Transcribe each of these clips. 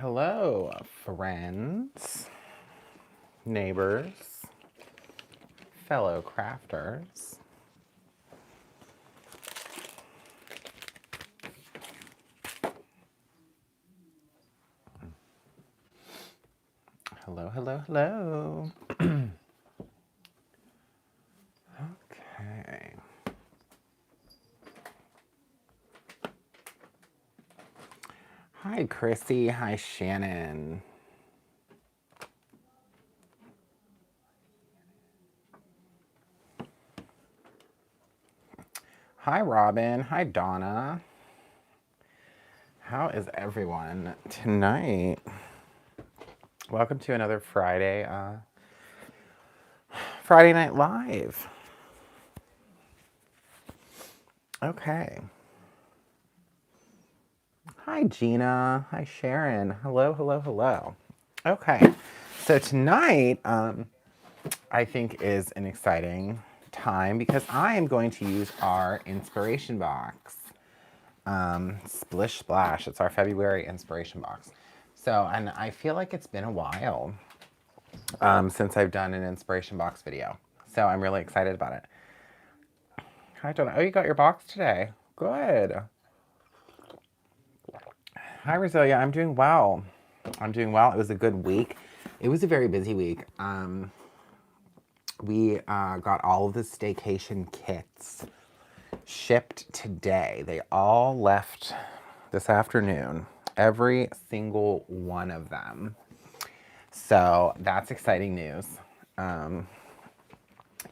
Hello, friends, neighbors, fellow crafters. Hello, hello, hello. Okay. Hi, Chrissy. Hi, Shannon. Hi, Robin. Hi, Donna. How is everyone tonight? Welcome to another Friday Night Live. Okay. Hi, Gina. Hi, Sharon. Hello, hello, hello. Okay. So tonight, I think is an exciting time because I am going to use our inspiration box. Splish Splash. It's our February inspiration box. So, and I feel like it's been a while since I've done an inspiration box video. So I'm really excited about it. Hi, Donna. Oh, you got your box today. Good. Hi, Roselia. I'm doing well. I'm doing well. It was a good week. It was a very busy week. We got all of the staycation kits shipped today. They all left this afternoon. Every single one of them. So that's exciting news.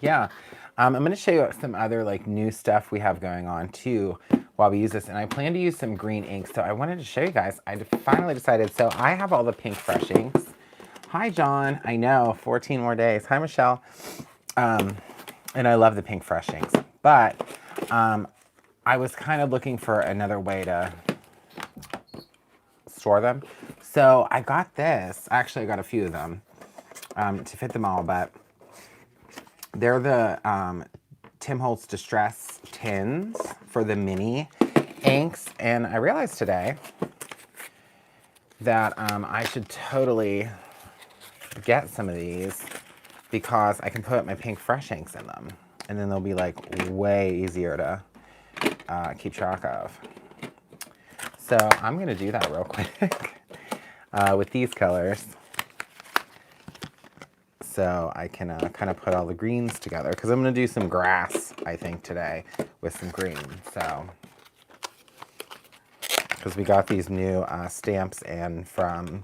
Yeah, I'm going to show you some other like new stuff we have going on too while we use this. And I plan to use some green ink. So I wanted to show you guys. I finally decided. So I have all the pink fresh inks. Hi, John. I know, 14 more days. Hi, Michelle. And I love the pink fresh inks. But I was kind of looking for another way to store them. So I got this. Actually, I got a few of them to fit them all. But they're the Tim Holtz Distress tins for the mini inks. And I realized today that I should totally get some of these because I can put my pink fresh inks in them. And then they'll be like way easier to keep track of. So I'm going to do that real quick with these colors. So I can kind of put all the greens together because I'm going to do some grass, I think, today with some green. So, because we got these new stamps in from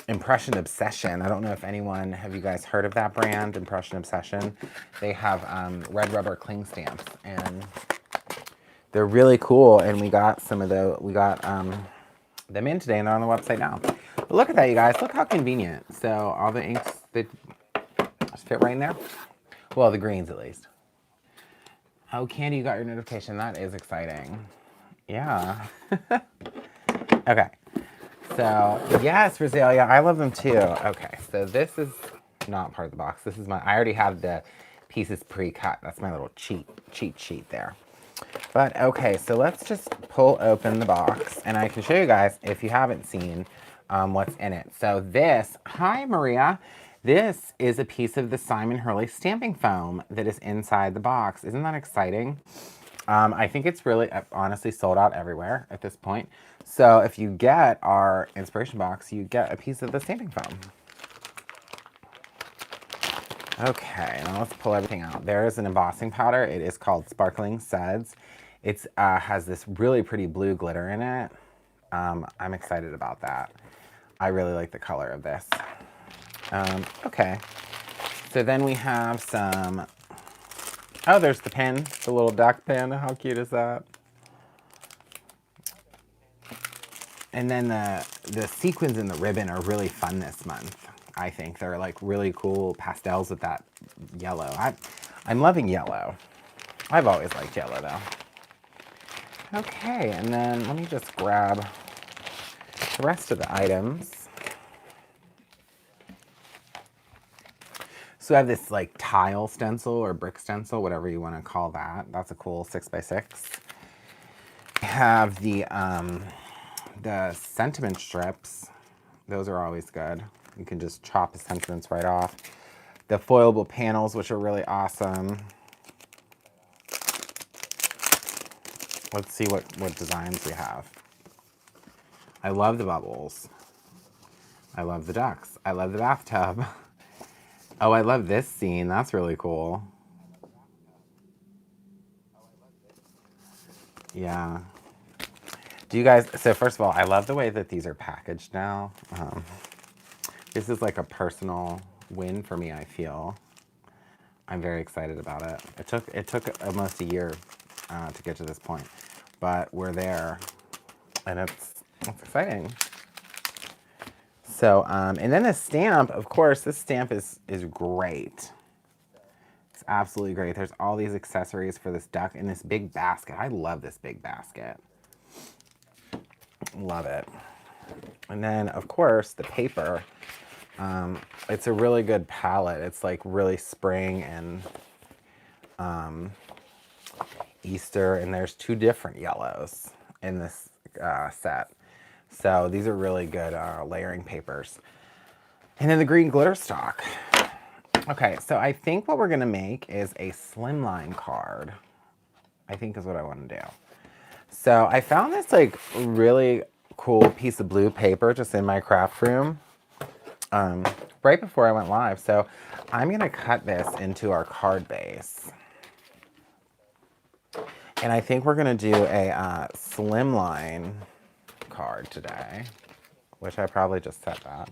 Impression Obsession. I don't know if anyone, have you guys heard of that brand, Impression Obsession? They have red rubber cling stamps and they're really cool. And we got some of we got them in today and they're on the website now. But look at that, you guys. Look how convenient. So all the inks, they just fit right in there. Well, the greens at least. Oh, Candy, you got your notification. That is exciting. Yeah. Okay. So, yes, Rosalia, I love them too. Okay, so this is not part of the box. This is I already have the pieces pre-cut. That's my little cheat sheet there. But, okay, so let's just pull open the box. And I can show you guys, if you haven't seen, what's in it. So this, hi, Maria. This is a piece of the Simon Hurley stamping foam that is inside the box. Isn't that exciting? I think it's really, honestly, sold out everywhere at this point. So if you get our inspiration box, you get a piece of the stamping foam. Okay, now let's pull everything out. There is an embossing powder. It is called Sparkling Suds. It has this really pretty blue glitter in it. I'm excited about that. I really like the color of this. Okay, so then we have some, oh, there's the pin, the little duck pin. How cute is that? And then the sequins in the ribbon are really fun this month, I think. They're like really cool pastels with that yellow. I'm loving yellow. I've always liked yellow though. Okay, and then let me just grab the rest of the items. So I have this like tile stencil or brick stencil, whatever you want to call that. That's a cool 6x6. I have the sentiment strips. Those are always good. You can just chop the sentiments right off. The foilable panels, which are really awesome. Let's see what designs we have. I love the bubbles. I love the ducks. I love the bathtub. Oh, I love this scene. That's really cool. Yeah. Do you guys, so first of all, I love the way that these are packaged now. This is like a personal win for me, I feel. I'm very excited about it. It took almost a year to get to this point, but we're there, and it's exciting. So, and then the stamp, of course, this stamp is great. It's absolutely great. There's all these accessories for this duck in this big basket. I love this big basket. Love it. And then, of course, the paper. It's a really good palette. It's like really spring and Easter, and there's 2 different yellows in this set. So these are really good layering papers. And then the green glitter stock. Okay, so I think what we're gonna make is a slimline card. I think is what I want to do. So I found this like really cool piece of blue paper just in my craft room right before I went live. So I'm gonna cut this into our card base. And I think we're gonna do a slimline card today, which I probably just said that.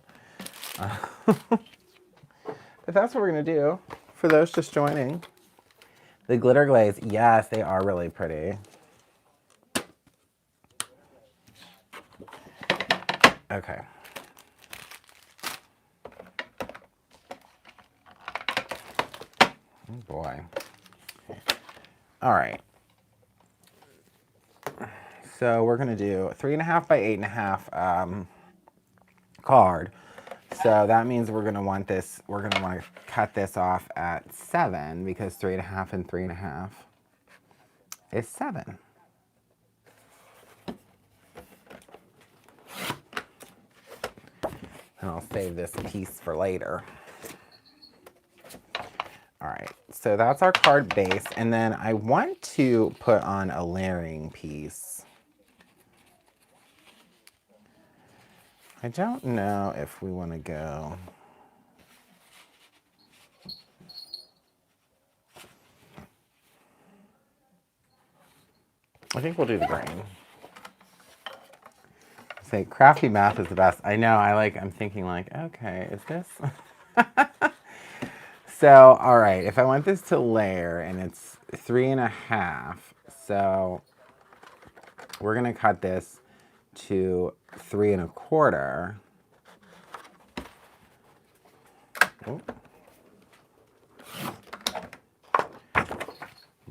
But that's what we're gonna do for those just joining. The glitter glaze, yes, they are really pretty. Okay. Oh boy. All right. So we're gonna do 3.5 by 8.5 card. So that means we're gonna want this. We're gonna want to cut this off at 7 because 3.5 and 3.5 is 7. And I'll save this piece for later. All right, so that's our card base. And then I want to put on a layering piece. I don't know if we want to go. I think we'll do the green. Say crafty math is the best. I know, I'm thinking like, okay, is this? So, all right, if I want this to layer and it's 3.5, so we're gonna cut this to 3.25.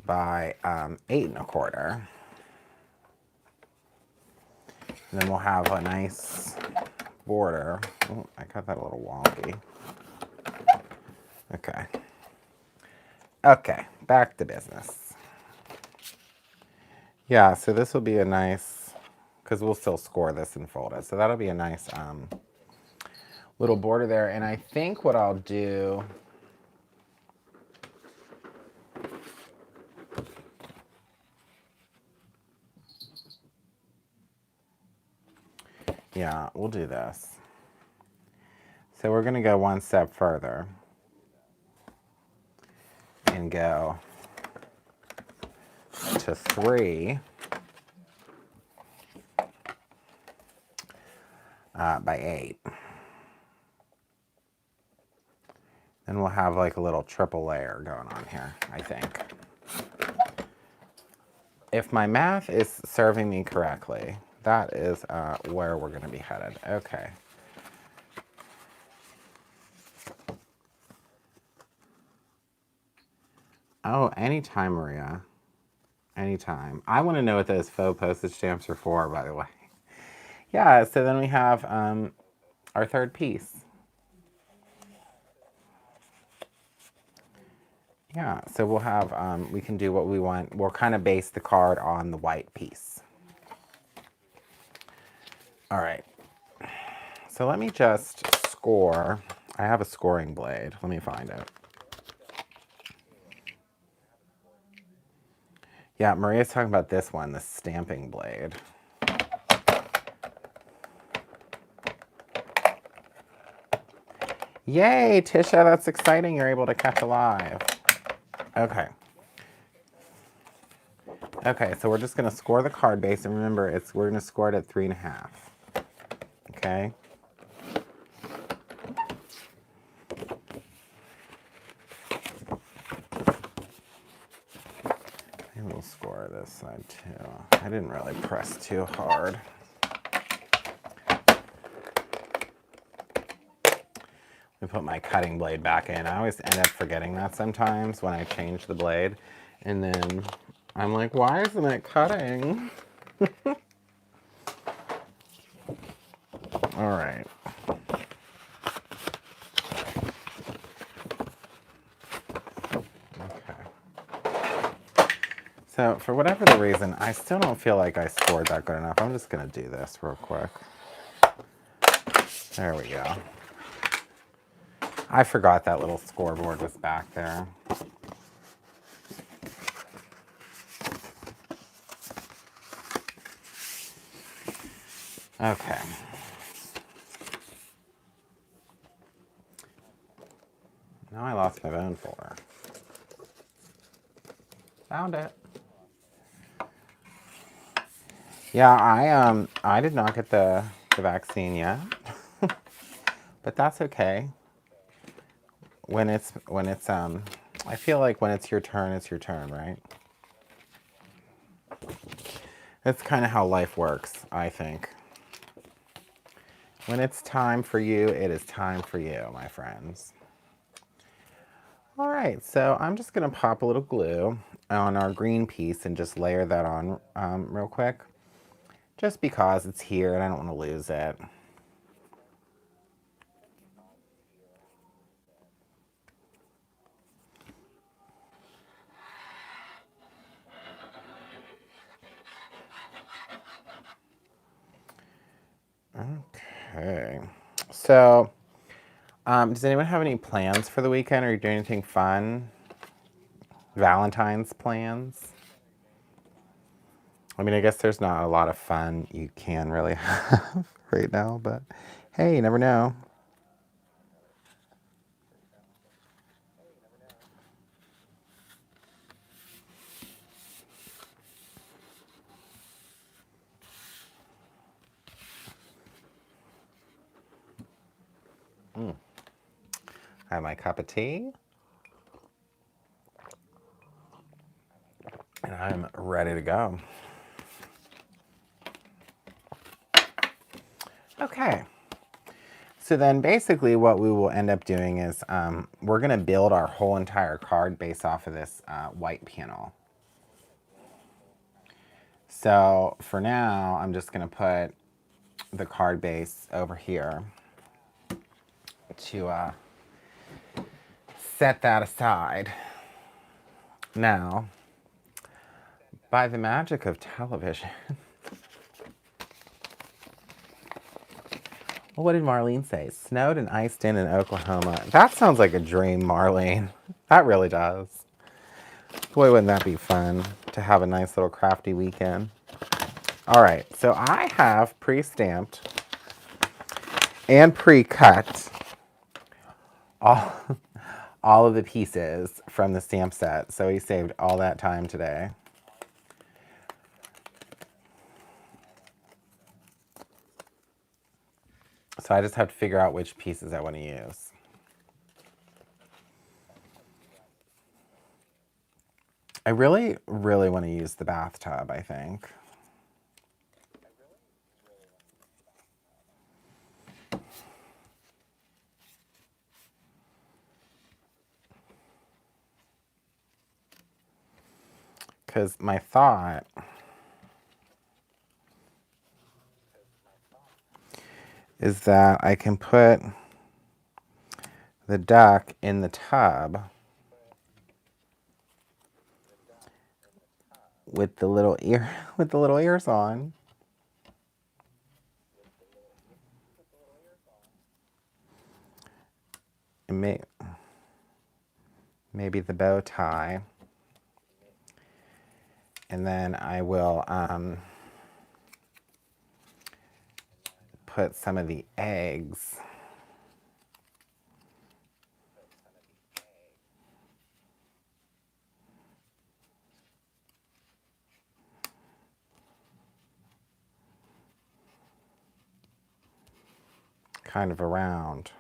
By 8.25. And then we'll have a nice border. Oh, I cut that a little wonky. Okay. Okay, back to business. Yeah, so this will be a nice, because we'll still score this and fold it. So that'll be a nice little border there. And I think what I'll do, yeah, we'll do this. So we're gonna go one step further and go to 3 by 8. Then we'll have like a little triple layer going on here, I think. If my math is serving me correctly, that is where we're gonna be headed. Okay. Oh, anytime, Maria. Anytime. I want to know what those faux postage stamps are for, by the way. Yeah, so then we have our third piece. Yeah, so we'll have, we can do what we want. We'll kind of base the card on the white piece. All right. So let me just score. I have a scoring blade. Let me find it. Yeah, Maria's talking about this one, the stamping blade. Yay, Tisha, that's exciting. You're able to catch a live. Okay. Okay, so we're just gonna score the card base, and remember, we're gonna score it at 3.5. Okay. Maybe we'll score this side too. I didn't really press too hard. Let me put my cutting blade back in. I always end up forgetting that sometimes when I change the blade, and then I'm like, why isn't it cutting? All right. So for whatever the reason, I still don't feel like I scored that good enough. I'm just gonna do this real quick. There we go. I forgot that little scoreboard was back there. Okay. Now I lost my bone folder. Found it. Yeah, I did not get the vaccine yet, but that's okay. When it's I feel like when it's your turn, right? That's kind of how life works, I think. When it's time for you, it is time for you, my friends. All right, so I'm just gonna pop a little glue on our green piece and just layer that on real quick. Just because it's here and I don't want to lose it. Okay, so does anyone have any plans for the weekend? Are you doing anything fun? Valentine's plans? I mean, I guess there's not a lot of fun you can really have right now, but hey, you never know. I have my cup of tea. And I'm ready to go. Okay. So then basically what we will end up doing is we're going to build our whole entire card based off of this white panel. So for now, I'm just going to put the card base over here to set that aside. Now, by the magic of television, well, what did Marlene say? Snowed and iced in Oklahoma. That sounds like a dream, Marlene. That really does. Boy, wouldn't that be fun to have a nice little crafty weekend. All right, so I have pre-stamped and pre-cut all of the pieces from the stamp set. So we saved all that time today. So I just have to figure out which pieces I want to use. I really, really want to use the bathtub, I think. Because my thought is that I can put the duck in the tub with the little ears on. maybe the bow tie. And then I will put some of the eggs kind of around.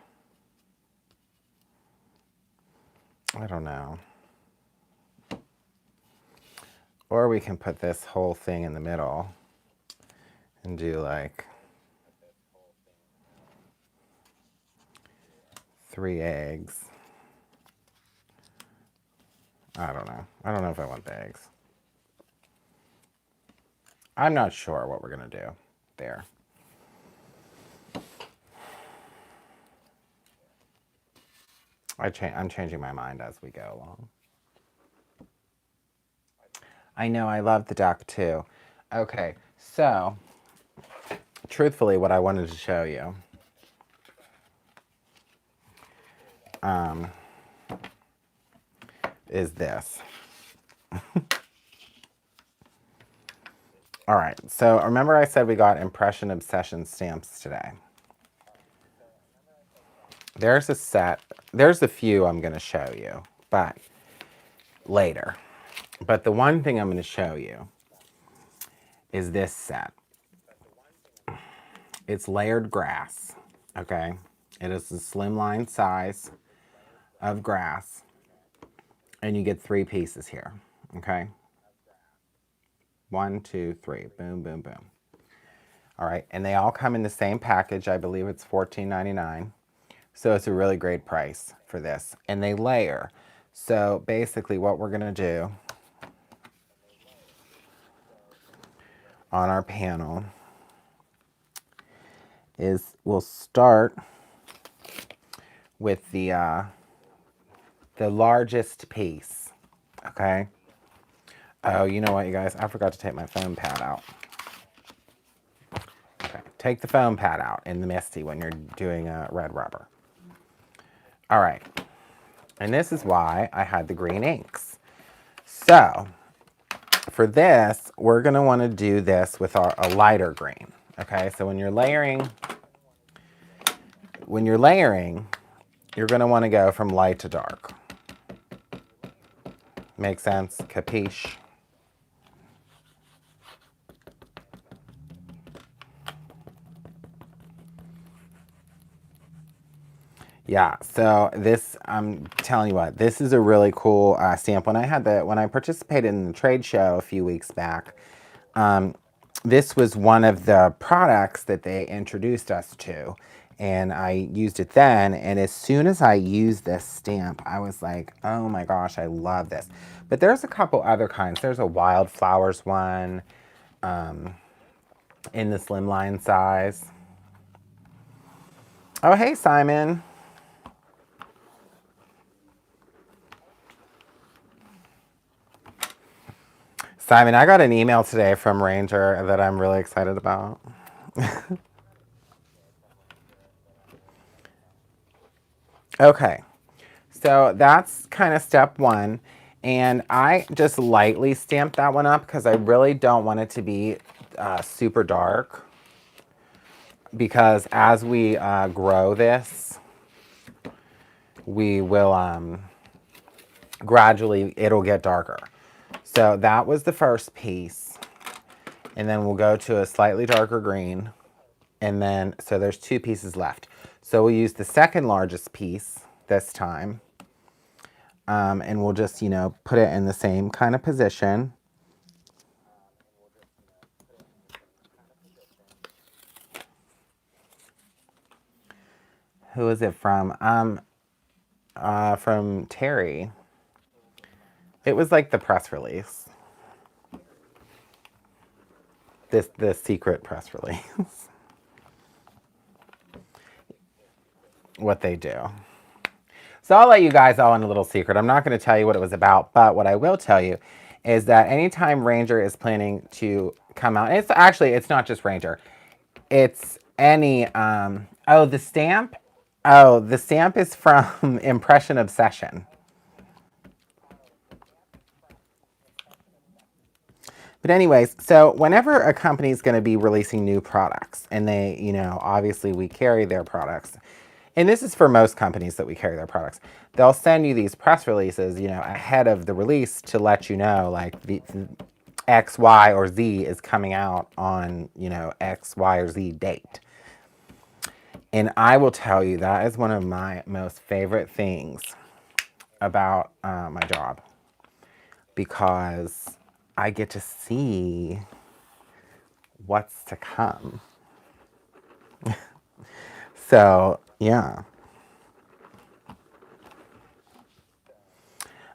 I don't know. Or we can put this whole thing in the middle and do like 3 eggs. I don't know. I don't know if I want the eggs. I'm not sure what we're going to do there. I'm changing my mind as we go along. I know, I love the duck too. Okay, so truthfully, what I wanted to show you is this. All right, so remember I said we got Impression Obsession stamps today. There's a set. There's a few I'm going to show you, but later. But the one thing I'm going to show you is this set. It's layered grass, okay? It is a slimline size of grass, and you get 3 pieces here, okay? 1, 2, 3, boom, boom, boom. All right, and they all come in the same package. I believe it's $14.99. So it's a really great price for this. And they layer. So basically what we're going to do on our panel is we'll start with the largest piece, okay? Oh, you know what, you guys? I forgot to take my foam pad out. Okay, take the foam pad out in the Misty when you're doing red rubber. All right, and this is why I had the green inks. So for this, we're going to want to do this with a lighter green. Okay, so when you're layering, you're going to want to go from light to dark. Make sense? Capiche? Yeah, so this, I'm telling you what, this is a really cool stamp. When I participated in the trade show a few weeks back, this was one of the products that they introduced us to, and I used it then, and as soon as I used this stamp, I was like, oh my gosh, I love this. But there's a couple other kinds. There's a Wildflowers one in the slimline size. Oh, hey, Simon. Simon, I got an email today from Ranger that I'm really excited about. Okay, so that's kind of step 1. And I just lightly stamped that one up because I really don't want it to be super dark. Because as we grow this, we will gradually, it'll get darker. So that was the first piece. And then we'll go to a slightly darker green. And then, so there's 2 pieces left. So we'll use the second largest piece this time. And we'll just, put it in the same kind of position. Who is it from? From Terry. It was like the press release. The secret press release. What they do. So I'll let you guys all in a little secret. I'm not going to tell you what it was about, but what I will tell you is that anytime Ranger is planning to come out, it's not just Ranger. It's any, the stamp Oh, the stamp is from Impression Obsession. But anyways, so whenever a company is going to be releasing new products, and they, obviously we carry their products, and this is for most companies that we carry their products, they'll send you these press releases, ahead of the release to let you know, like, the X, Y, or Z is coming out on, X, Y, or Z date. And I will tell you, that is one of my most favorite things about my job, because I get to see what's to come. So, yeah.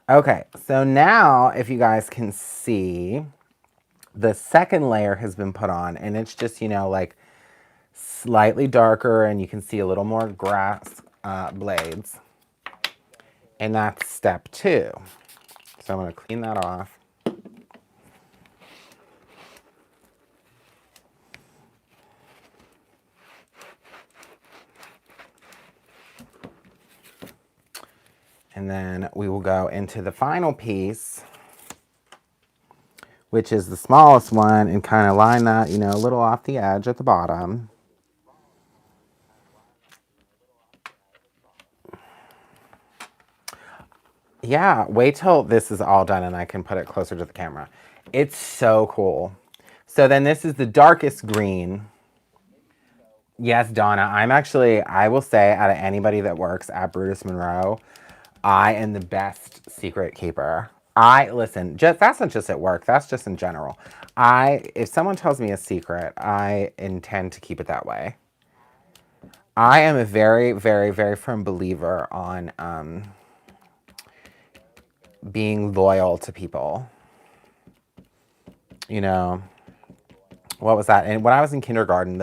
Okay, so now if you guys can see, the second layer has been put on, and it's just, like slightly darker, and you can see a little more grass blades. And that's step 2. So I'm going to clean that off. And then we will go into the final piece, which is the smallest one, and kind of line that, a little off the edge at the bottom. Yeah, wait till this is all done and I can put it closer to the camera. It's so cool. So then this is the darkest green. Yes, Donna, I will say, out of anybody that works at Brutus Monroe, I am the best secret keeper. Listen, that's not just at work, that's just in general. If someone tells me a secret, I intend to keep it that way. I am a very, very, very firm believer on being loyal to people. What was that? And when I was in kindergarten,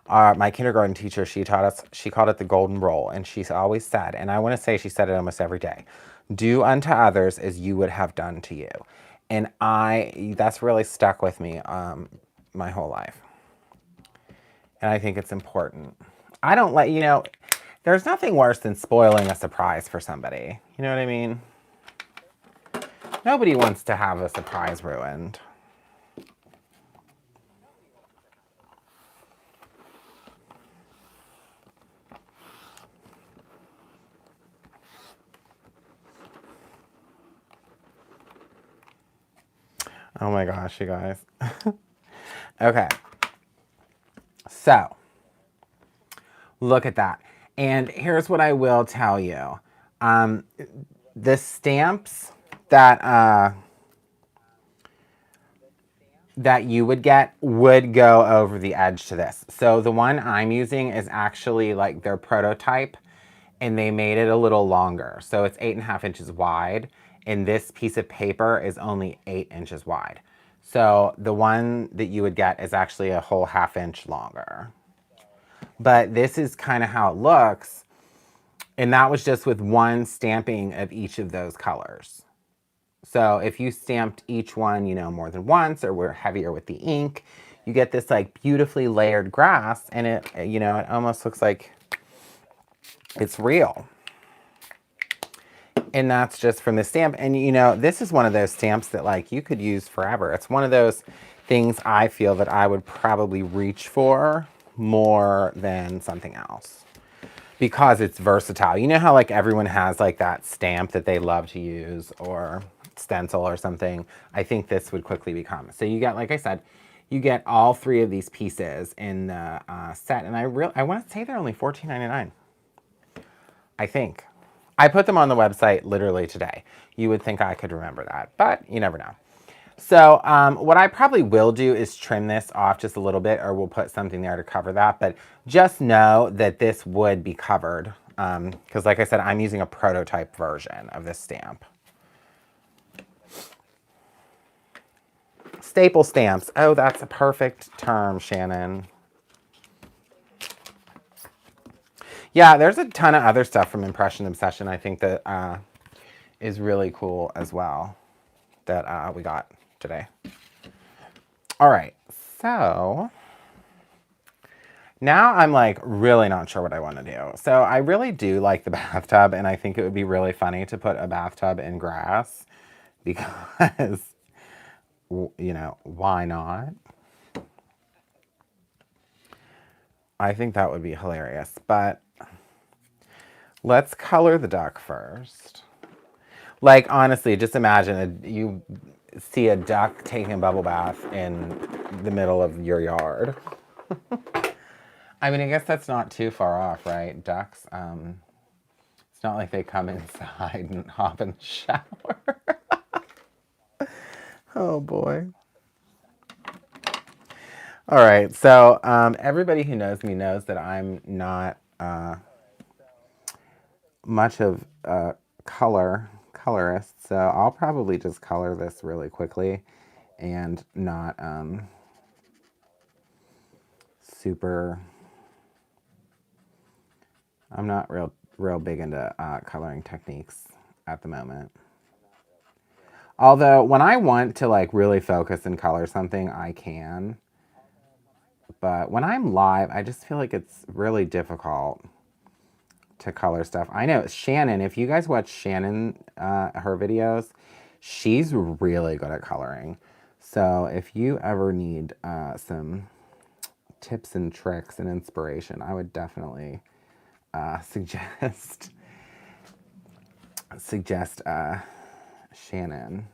my kindergarten teacher, she called it the golden rule. And she always said, and I want to say she said it almost every day, do unto others as you would have done to you. And that's really stuck with me my whole life. And I think it's important. I don't there's nothing worse than spoiling a surprise for somebody. You know what I mean? Nobody wants to have a surprise ruined. Oh my gosh, you guys. Okay. So, look at that. And here's what I will tell you. The stamps that that you would get would go over the edge to this. So the one I'm using is actually like their prototype, and they made it a little longer. So it's 8.5 inches wide, and this piece of paper is only 8 inches wide. So the one that you would get is actually a whole 1/2 inch longer. But this is kind of how it looks. And that was just with one stamping of each of those colors. So if you stamped each one, more than once, or were heavier with the ink, you get this like beautifully layered grass, and it almost looks like it's real. And that's just from the stamp. And this is one of those stamps that like you could use forever. It's one of those things I feel that I would probably reach for more than something else, because it's versatile. You know how like everyone has like that stamp that they love to use, or stencil or something? I think this would quickly become. So you get, like I said, you get all 3 of these pieces in the set. And I want to say they're only $14.99. I think. I put them on the website literally today. You would think I could remember that, but you never know. So what I probably will do is trim this off just a little bit, or we'll put something there to cover that. But just know that this would be covered, because like I said, I'm using a prototype version of this stamp. Staple stamps. Oh, that's a perfect term, Shannon. Yeah, there's a ton of other stuff from Impression Obsession I think that is really cool as well, that we got today. All right, so Now I'm like really not sure what I want to do. So I really do like the bathtub, and I think it would be really funny to put a bathtub in grass because, you know, why not? I think that would be hilarious. But let's color the duck first. Like, honestly, just imagine you see a duck taking a bubble bath in the middle of your yard. I mean, I guess that's not too far off, right? Ducks, it's not like they come inside and hop in the shower. Oh, boy. All right, so everybody who knows me knows that I'm not much of a colorist, so I'll probably just color this really quickly and not super. I'm not real big into coloring techniques at the moment. Although when I want to like really focus and color something, I can. But when I'm live, I just feel like it's really difficult to color stuff. I know Shannon, if you guys watch Shannon, her videos, she's really good at coloring. So if you ever need some tips and tricks and inspiration, I would definitely suggest Shannon.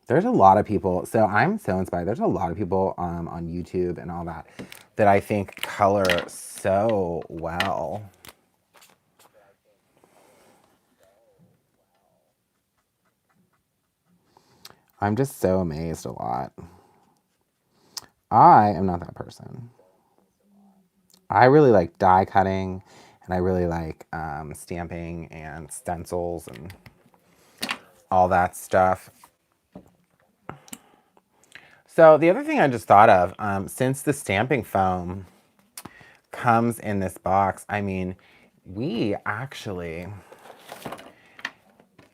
There's a lot of people, so I'm so inspired. There's a lot of people on YouTube and all that that I think color so well. I'm just so amazed a lot. I am not that person. I really like die cutting, and I really like stamping and stencils and all that stuff. So the other thing I just thought of, since the stamping foam comes in this box, I mean, we actually,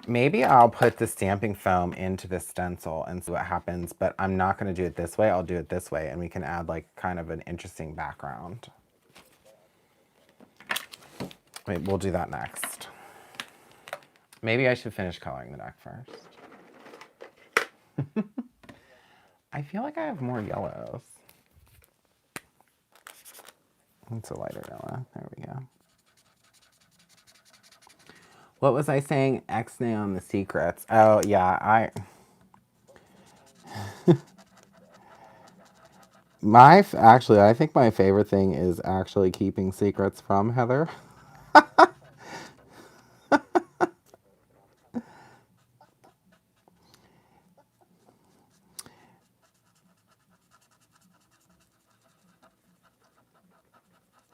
maybe I'll put the stamping foam into the stencil and see what happens, but I'm not going to do it this way. I'll do it this way, and we can add like kind of an interesting background. Wait, we'll do that next. Maybe I should finish coloring the duck first. I feel like I have more yellows. It's a lighter yellow. There we go. What was I saying? X-nay on the secrets. Oh, yeah, actually, I think my favorite thing is actually keeping secrets from Heather.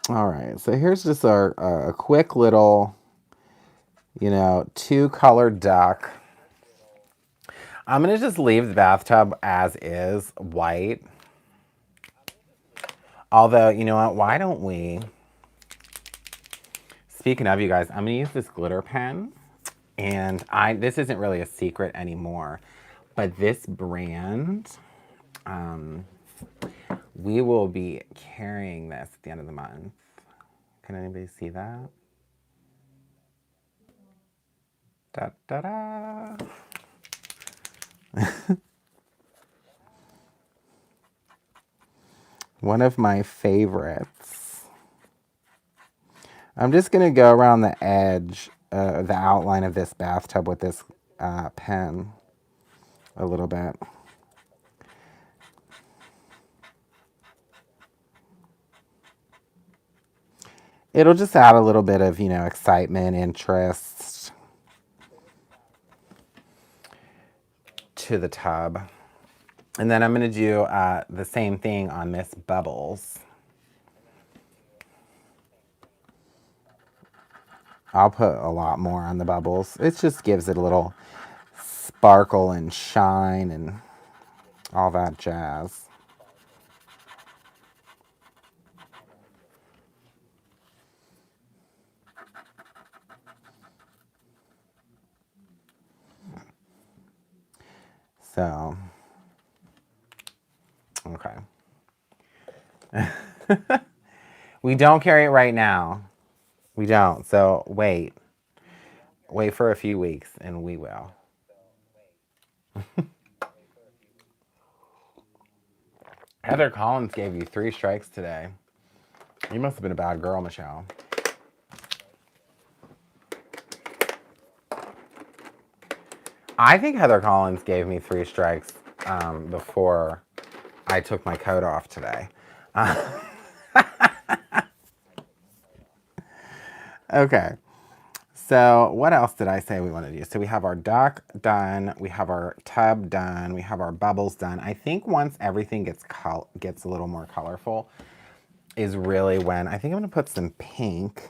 All right, so here's just a quick little, you know, two-colored duck. I'm going to just leave the bathtub as is, white. Although, you know what, why don't we, speaking of, you guys, I'm going to use this glitter pen. And this isn't really a secret anymore, but this brand, we will be carrying this at the end of the month. Can anybody see that? Da, da, da. One of my favorites. I'm just going to go around the edge, the outline of this bathtub with this pen a little bit. It'll just add a little bit of, you know, excitement, interest to the tub. And then I'm going to do the same thing on Miss Bubbles. I'll put a lot more on the bubbles. It just gives it a little sparkle and shine and all that jazz. So Okay. We don't carry it right now. We don't. So wait. Wait for a few weeks and we will. Heather Collins gave you 3 strikes today. You must have been a bad girl, Michelle. I think Heather Collins gave me 3 strikes before I took my coat off today. Okay. So what else did I say we want to do? So we have our duck done. We have our tub done. We have our bubbles done. I think once everything gets a little more colorful is really when I think I'm going to put some pink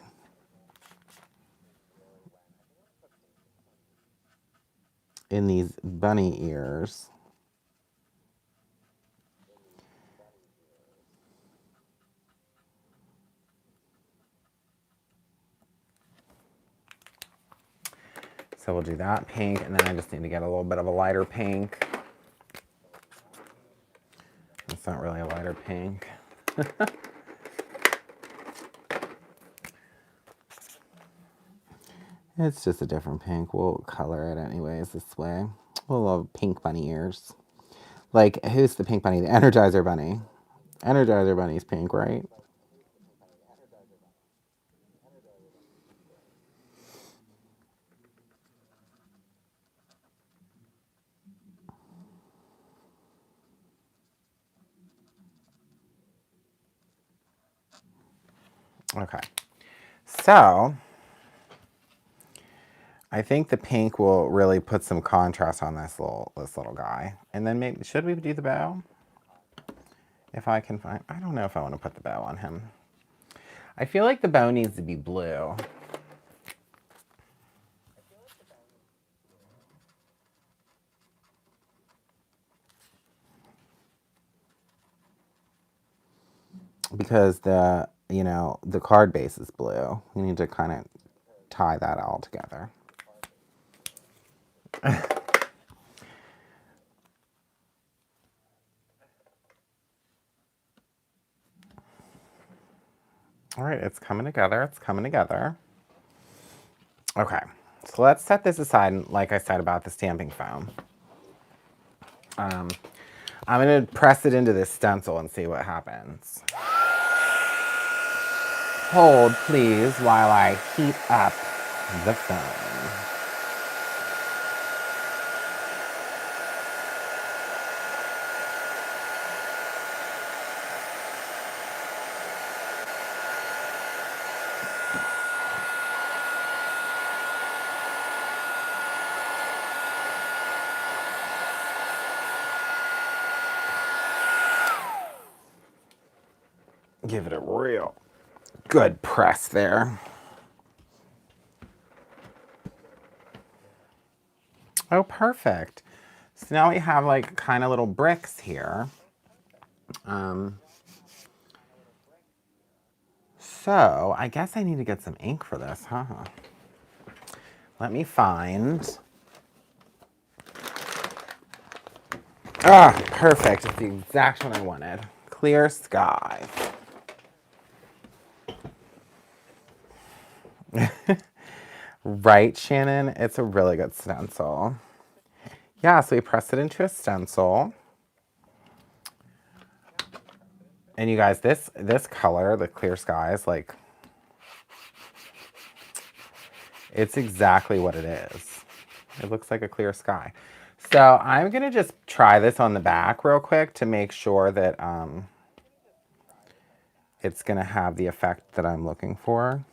in these bunny ears. So we'll do that pink, and then I just need to get a little bit of a lighter pink. It's not really a lighter pink. It's just a different pink. We'll color it anyways this way. We'll love pink bunny ears. Like, who's the pink bunny? The Energizer Bunny. Energizer Bunny's pink, right? Okay. So, I think the pink will really put some contrast on this little guy. And then maybe, should we do the bow? If I can find, I don't know if I want to put the bow on him. I feel like the bow needs to be blue. Because the card base is blue. We need to kind of tie that all together. All right, it's coming together. It's coming together. Okay, so let's set this aside, like I said about the stamping foam. I'm going to press it into this stencil and see what happens. Hold, please, while I heat up the foam. Give it a real good press there. Oh, perfect. So now we have like kind of little bricks here. So I guess I need to get some ink for this, huh? Let me find. Ah, perfect. It's the exact one I wanted. Clear sky. Right, Shannon? It's a really good stencil. Yeah, so we press it into a stencil. And you guys, this color, the clear sky, is like, it's exactly what it is. It looks like a clear sky. So I'm going to just try this on the back real quick to make sure that it's going to have the effect that I'm looking for.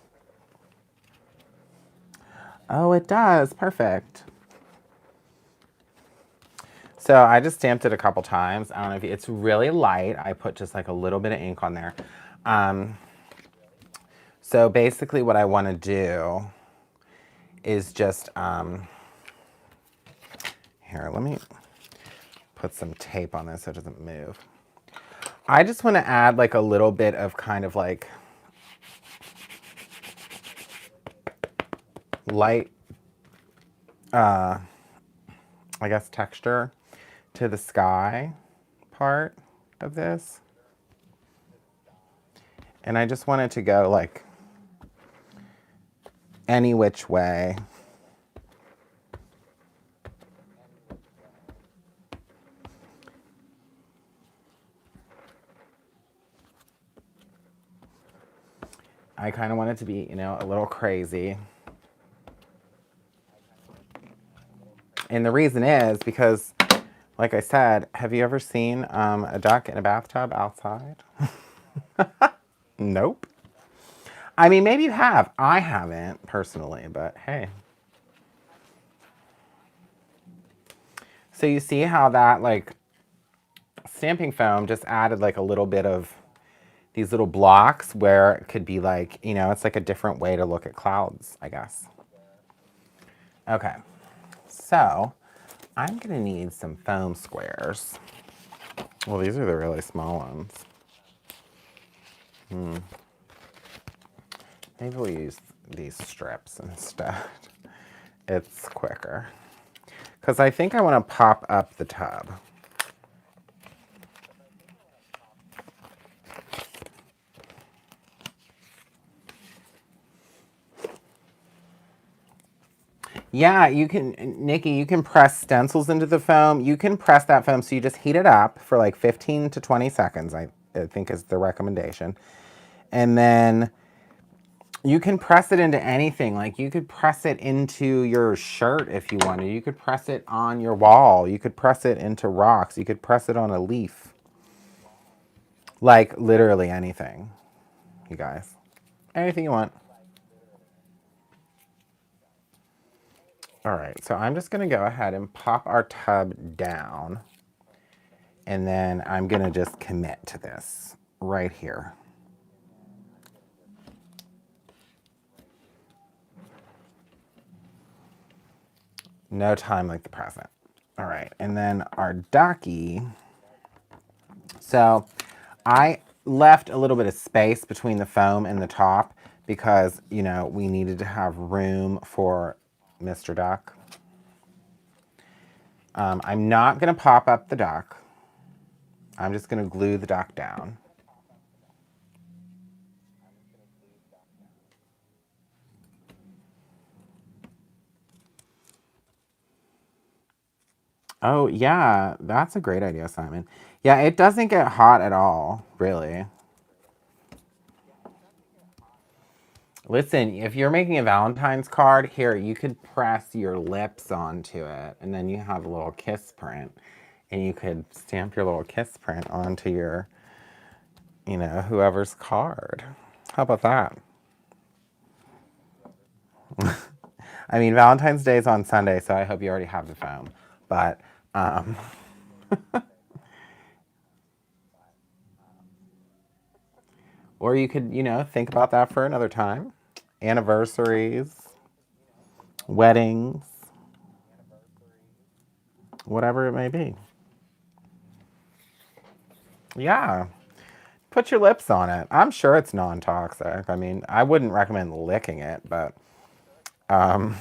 Oh, it does. Perfect. So I just stamped it a couple times. I don't know if it's really light. I put just like a little bit of ink on there. So basically what I want to do is just, here, let me put some tape on this so it doesn't move. I just want to add like a little bit of kind of like light, I guess, texture to the sky part. of this. And I just want it to go like any which way. I kind of want it to be, you know, a little crazy. And the reason is because, like I said, have you ever seen a duck in a bathtub outside? Nope. I mean, maybe you have. I haven't personally, but hey. So you see how that like stamping foam just added like a little bit of these little blocks where it could be like, you know, it's like a different way to look at clouds, I guess. Okay, so I'm gonna need some foam squares. Well, these are the really small ones. Maybe we'll use these strips instead. It's quicker. Because I think I want to pop up the tub. Yeah, you can, Nikki, you can press stencils into the foam. You can press that foam, so you just heat it up for like 15 to 20 seconds, I think is the recommendation. And then you can press it into anything. Like you could press it into your shirt if you wanted. You could press it on your wall. You could press it into rocks. You could press it on a leaf. Like literally anything, you guys. Anything you want. All right, so I'm just gonna go ahead and pop our tub down, and then I'm gonna just commit to this right here. No time like the present. All right, and then our ducky. So I left a little bit of space between the foam and the top because, you know, we needed to have room for Mr. Duck. I'm not gonna pop up the duck. I'm just gonna glue the duck down. Oh, yeah, that's a great idea, Simon. Yeah, it doesn't get hot at all, really. Listen, if you're making a Valentine's card, here, you could press your lips onto it, and then you have a little kiss print, and you could stamp your little kiss print onto your, you know, whoever's card. How about that? I mean, Valentine's Day is on Sunday, so I hope you already have the foam. But, or you could, you know, think about that for another time. Anniversaries, weddings, whatever it may be. Yeah. Put your lips on it. I'm sure it's non-toxic. I mean, I wouldn't recommend licking it, but do a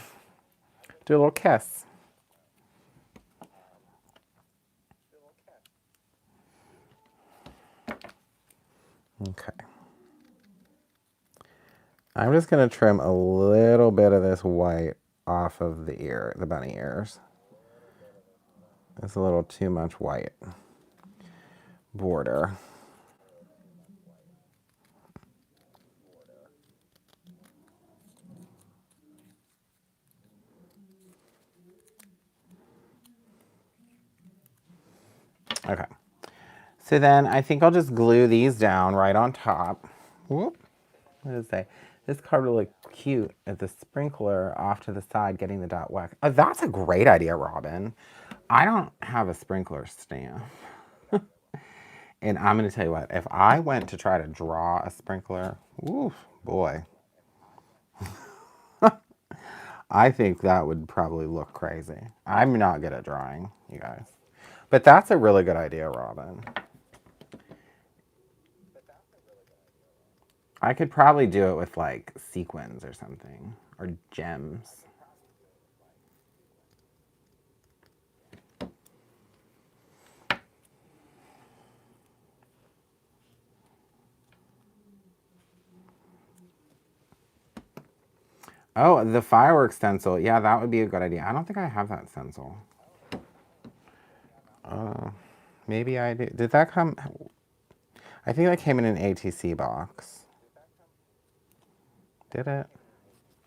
little kiss. Okay. I'm just going to trim a little bit of this white off of the ear, the bunny ears. It's a little too much white border. Okay. So then I think I'll just glue these down right on top. Whoop. What does it say? This card will look cute at the sprinkler off to the side getting the dot wet. Oh, that's a great idea, Robin. I don't have a sprinkler stamp. And I'm going to tell you what, if I went to try to draw a sprinkler, oof, boy. I think that would probably look crazy. I'm not good at drawing, you guys. But that's a really good idea, Robin. I could probably do it with like sequins or something, or gems. Oh, the fireworks stencil. Yeah, that would be a good idea. I don't think I have that stencil. Maybe I do. Did that come? I think that came in an ATC box. Did it?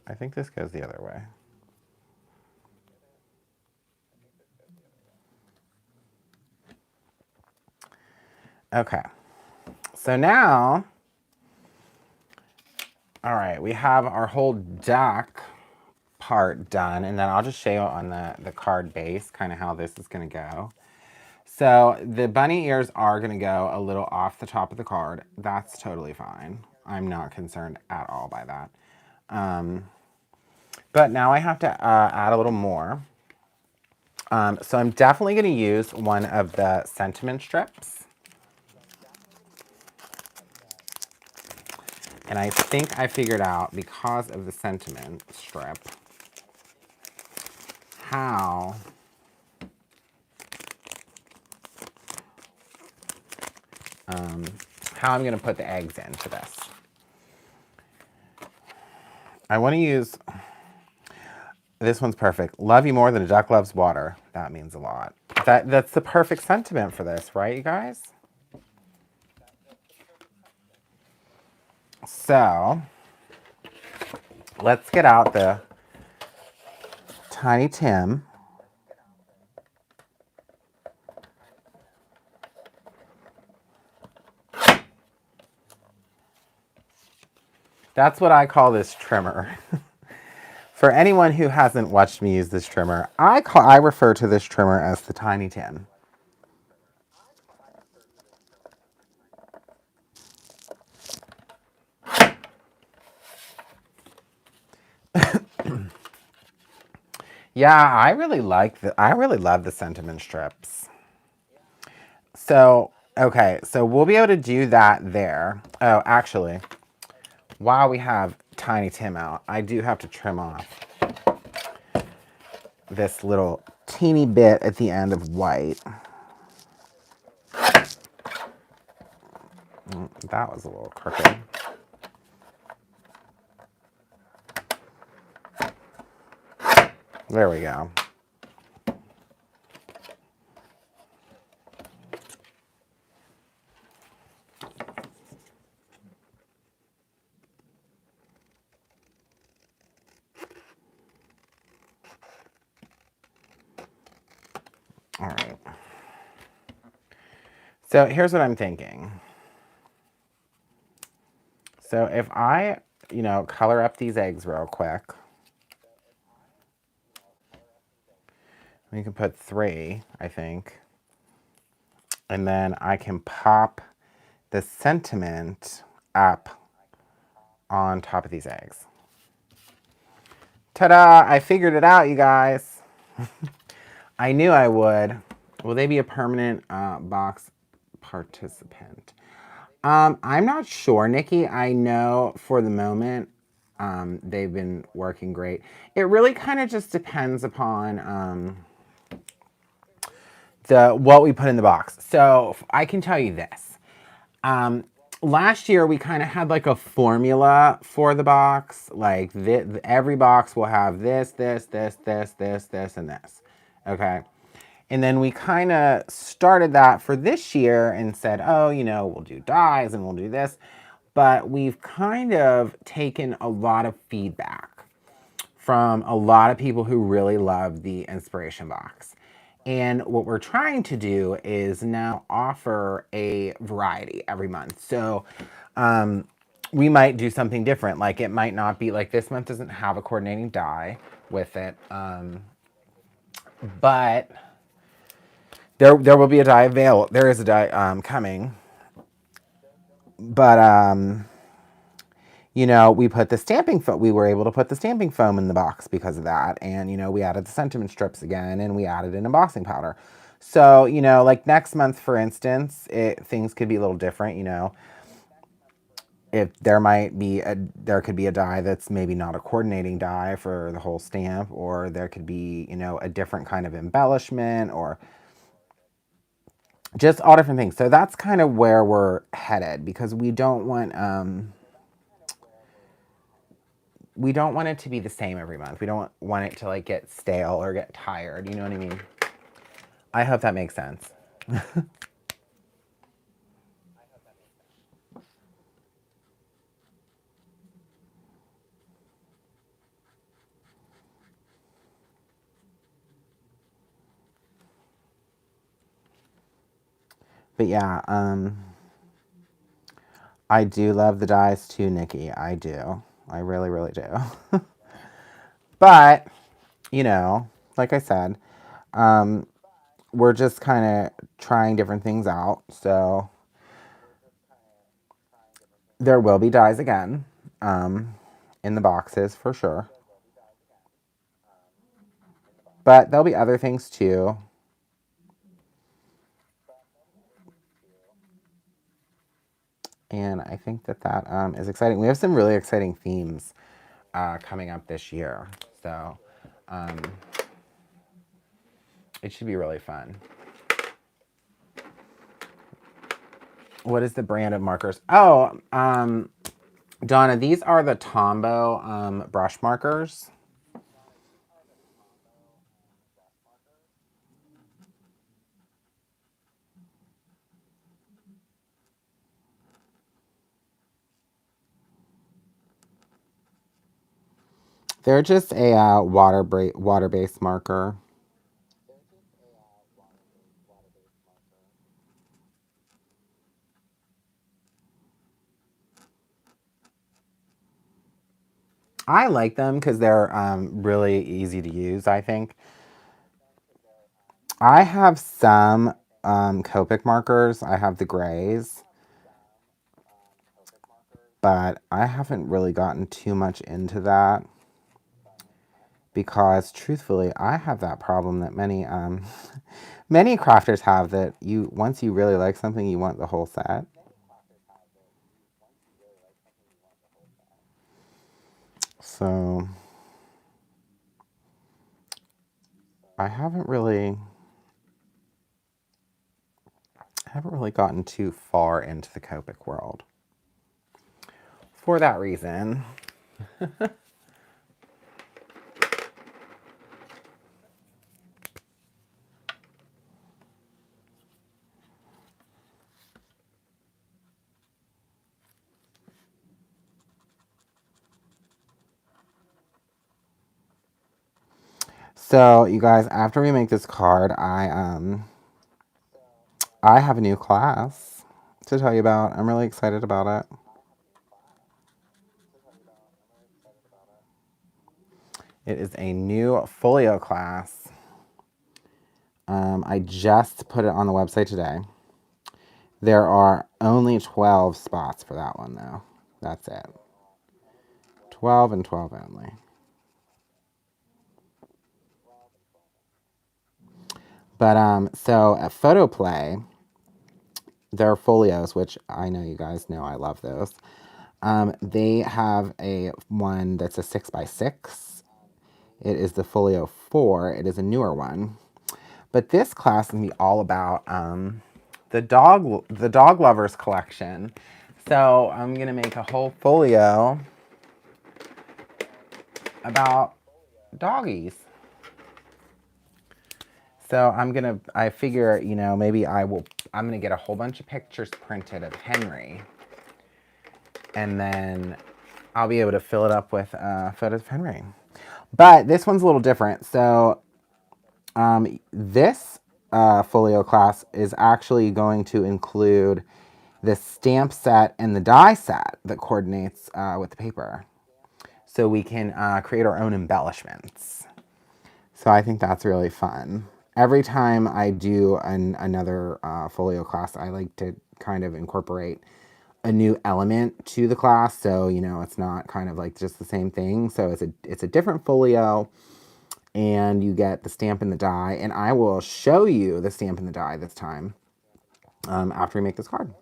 I think this goes the other way. Okay. So now, all right, we have our whole duck part done, and then I'll just show you on the card base kind of how this is going to go. So the bunny ears are going to go a little off the top of the card. That's totally fine. I'm not concerned at all by that. But now I have to add a little more. So I'm definitely going to use one of the sentiment strips. And I think I figured out, because of the sentiment strip, how I'm going to put the eggs into this. I want to use, this one's perfect. Love you more than a duck loves water. That means a lot. That's the perfect sentiment for this, right, you guys? So, let's get out the Tiny Tim. That's what I call this trimmer. For anyone who hasn't watched me use this trimmer, I refer to this trimmer as the Tiny Tim. Yeah, I really love the sentiment strips. So, okay, so we'll be able to do that there. Oh, actually, while we have Tiny Tim out, I do have to trim off this little teeny bit at the end of white. That was a little crooked. There we go. All right. So here's what I'm thinking. So if I, color up these eggs real quick. We can put 3, I think. And then I can pop the sentiment up on top of these eggs. Ta-da! I figured it out, you guys. I knew I would. Will they be a permanent box participant? I'm not sure, Nikki. I know for the moment they've been working great. It really kind of just depends upon what we put in the box. So I can tell you this. Last year we kind of had like a formula for the box. Like every box will have this, this, this, this, this, this, and this. Okay. And then we kind of started that for this year and said, oh, we'll do dies and we'll do this. But we've kind of taken a lot of feedback from a lot of people who really love the inspiration box. And what we're trying to do is now offer a variety every month. So we might do something different. Like it might not be like this month doesn't have a coordinating die with it. But there will be a die available. There is a die coming. But we put the stamping foam. We were able to put the stamping foam in the box because of that. And, we added the sentiment strips again, and we added an embossing powder. So, like next month, for instance, things could be a little different, If there could be a die that's maybe not a coordinating die for the whole stamp, or there could be, a different kind of embellishment, or just all different things. So that's kind of where we're headed, because we don't want, we don't want it to be the same every month. We don't want it to like get stale or get tired. You know what I mean? I hope that makes sense. But yeah, I do love the dies too, Nikki. I do. I really, really do. But, you know, like I said, we're just kind of trying different things out. So there will be dies again in the boxes for sure. But there'll be other things too. And I think that that is exciting. We have some really exciting themes coming up this year. So it should be really fun. What is the brand of markers? Oh, Donna, these are the Tombow brush markers. They're just a water-based marker. I like them because they're really easy to use, I think. I have some Copic markers. I have the grays. But I haven't really gotten too much into that because truthfully, I have that problem that many many crafters have, that you once you really like something, you want the whole set. So I haven't really gotten too far into the Copic world for that reason. So you guys, after we make this card, I have a new class to tell you about. I'm really excited about it. It is a new Folio class. I just put it on the website today. There are only 12 spots for that one, though. That's it. 12 and 12 only. But so at Photoplay, their folios, which I know you guys know I love those. They have a one that's a 6x6. It is the Folio 4. It is a newer one. But this class is going to be all about the dog lovers collection. So I'm going to make a whole folio about doggies. So I figure, you know, maybe I'm going to get a whole bunch of pictures printed of Henry. And then I'll be able to fill it up with photos of Henry. But this one's a little different. So this folio class is actually going to include the stamp set and the die set that coordinates with the paper. So we can create our own embellishments. So I think that's really fun. Every time I do another folio class, I like to kind of incorporate a new element to the class. So, you know, it's not kind of like just the same thing. So it's a different folio, and you get the stamp and the die. And I will show you the stamp and the die this time after we make this card.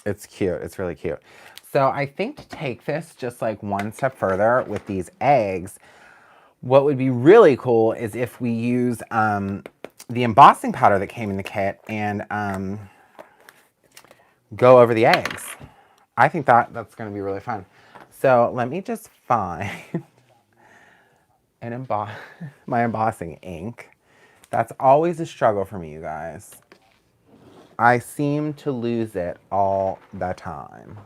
It's cute. It's really cute. So I think to take this just like one step further with these eggs, what would be really cool is if we use the embossing powder that came in the kit and go over the eggs. I think that's going to be really fun. So let me just find my embossing ink. That's always a struggle for me, you guys. I seem to lose it all the time.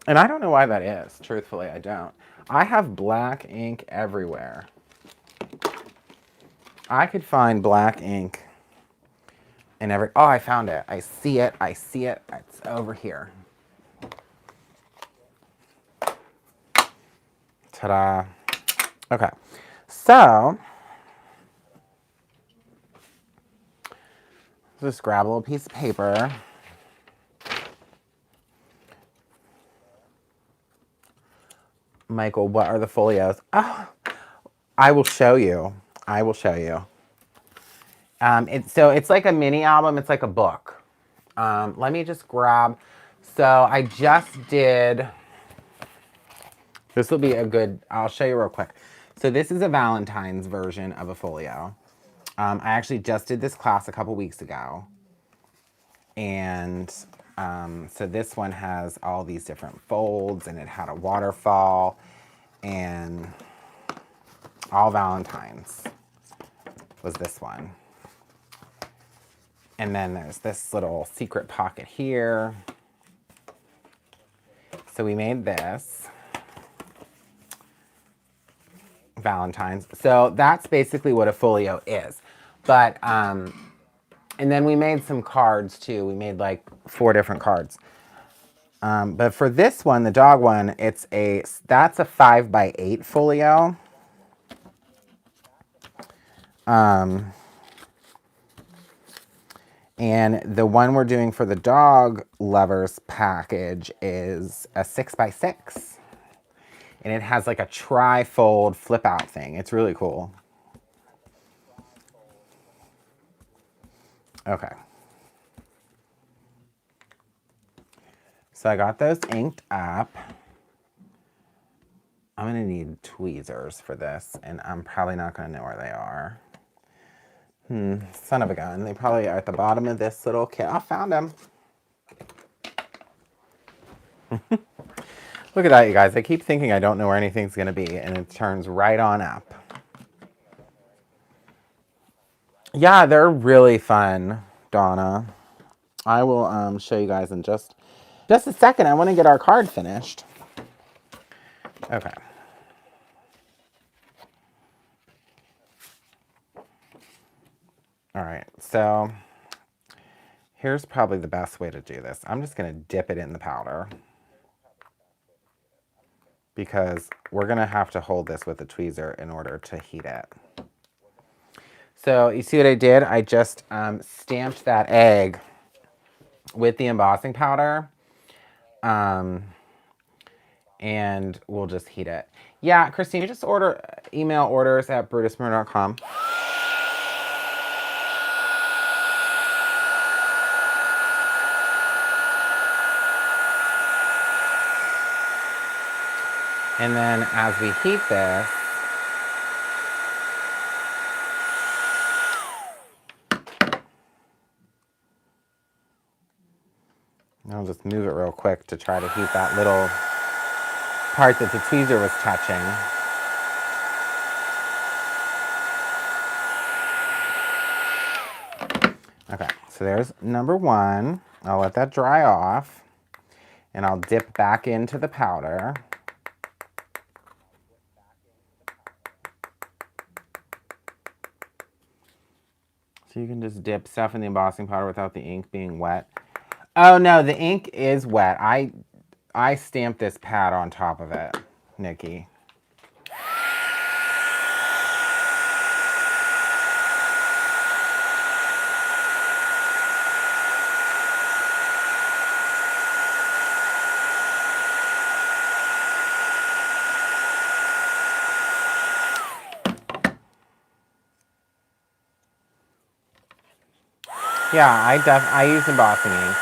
And I don't know why that is. Truthfully, I don't. I have black ink everywhere. I could find black ink in every... Oh, I found it. I see it. I see it. It's over here. Ta-da. Okay. So, just grab a little piece of paper. Michael, what are the folios? Oh, I will show you. I will show you. So it's like a mini album. It's like a book. Let me just grab. So I just did. This will be a good. I'll show you real quick. So this is a Valentine's version of a folio. I actually just did this class a couple weeks ago. And so this one has all these different folds, and it had a waterfall, and all Valentine's was this one. And then there's this little secret pocket here. So we made this Valentine's. So that's basically what a folio is. But, and then we made some cards too. We made like 4 different cards. But for this one, the dog one, that's a 5x8 folio. And the one we're doing for the dog lovers package is a 6x6. And it has like a tri-fold flip out thing. It's really cool. Okay. So I got those inked up. I'm going to need tweezers for this, and I'm probably not going to know where they are. Son of a gun. They probably are at the bottom of this little kit. I found them. Look at that, you guys. I keep thinking I don't know where anything's going to be, and it turns right on up. Yeah, they're really fun, Donna. I will show you guys in just a second. I want to get our card finished. Okay. All right, so here's probably the best way to do this. I'm just going to dip it in the powder because we're going to have to hold this with a tweezer in order to heat it. So you see what I did? I just stamped that egg with the embossing powder, and we'll just heat it. Yeah, Christine, you just email orders at brutusmurder.com. And then as we heat this, I'll just move it real quick to try to heat that little part that the tweezer was touching. Okay, so there's number 1. I'll let that dry off, and I'll dip back into the powder. So you can just dip stuff in the embossing powder without the ink being wet. Oh no, the ink is wet. I stamped this pad on top of it, Nikki. Yeah, I use embossing ink.